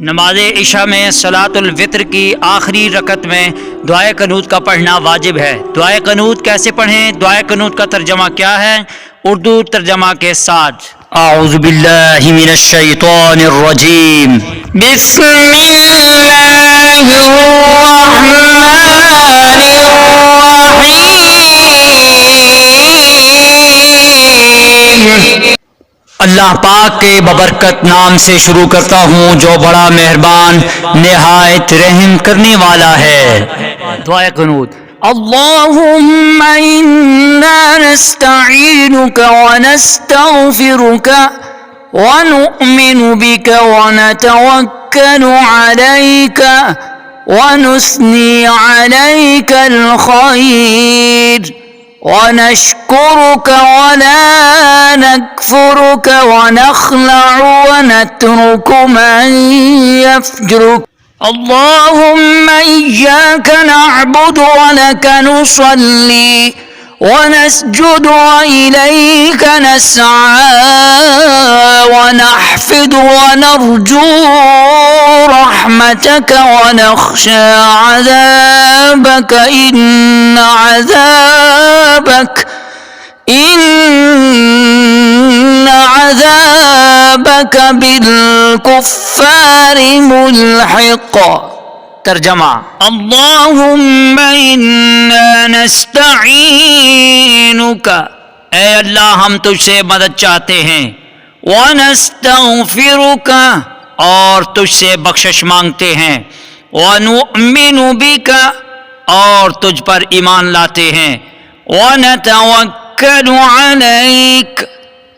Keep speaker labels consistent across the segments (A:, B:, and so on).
A: नमाज इशा में सलातुल वित्र की आखिरी रकत में दुआए कनूत का पढ़ना वाजिब है। दुआए कनूत कैसे पढ़ें? दुआए कनूत का तर्जमा क्या है? उर्दू तर्जमा के साथ आऊज़ु बिल्लाहि मिनश शैतानिर रजीम बिस्मिल्लाहिर्रहमानिर्रहीम। अल्लाह पाक के बबरकत नाम से शुरू करता हूँ जो बड़ा मेहरबान निहायत रहम करने वाला है। दुआ कनूत। अल्लाहुम्मा इन्ना नस्तईनुका व नस्तगफिरुका व नुअमिनु बिका व नतवक्कलु अलैका व नुस्नी अलैकल खैर वनश्कुरुका वला नकफुरुका वनख्लअु वनत्रुकु मन यफ्जुरुक। अल्लाहुम्मा इय्याका नअबुदु वलका नुसल्ली वनस्जुदु वइलैका नस्आ वनहफिदु वनरजू रहमतका वनख्शा अज़ाबका इन्न अज़ाबका बिलकुफ्फारि मुल्हिक़। तर्जमा। अल्लाहुम्मा इन्ना नस्तईनुका, ऐ अल्लाह हम तुझसे मदद चाहते हैं। व नस्तगफिरुका, और तुझसे बख्शिश मांगते हैं। व नुअमिनु बिका, और तुझ पर ईमान लाते हैं। व नतवक्कलु अलैक,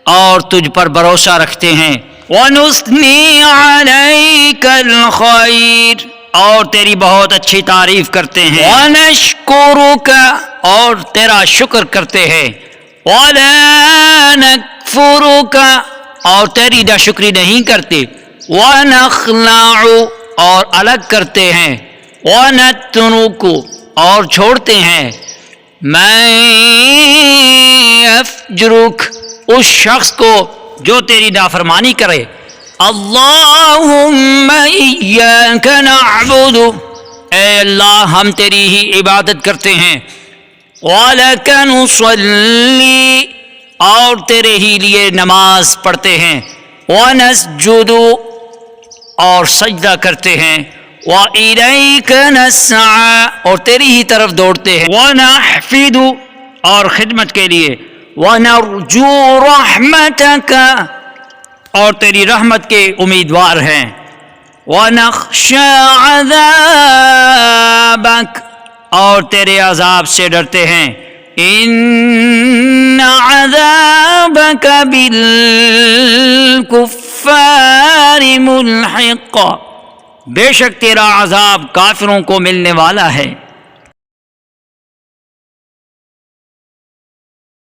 A: और तुझ पर भरोसा रखते हैं। व नुस्नी अलैकल खैर, और तेरी बहुत अच्छी तारीफ करते हैं। व नश्कुरुका, और तेरा शुक्र करते हैं। वला नकफुरुका, और तेरी नाशुक्री नहीं करते। व नख्लअु, और अलग करते हैं। व नत्रुकु, और छोड़ते हैं। मैं यफ्जुरुक, उस शख्स को जो तेरी नाफरमानी करे। अल्लाहुम्मा इय्याका नअबुदु, ऐ अल्लाह हम तेरी ही इबादत करते हैं। वलका नुसल्ली, और तेरे ही लिए नमाज पढ़ते हैं। वनस्जुदु, और सजदा करते हैं। व इलैका नस्आ, और तेरी ही तरफ दौड़ते हैं। वनहफिदु, और खिदमत के लिए। वनरजू रहमतका, और तेरी रहमत के उम्मीदवार हैं। वनख्शा अज़ाबक, और तेरे अज़ाब से डरते हैं। इन्न अज़ाबका बिलकुफ्फारि मुल्हिक़, बेशक तेरा अज़ाब काफिरों को मिलने वाला है।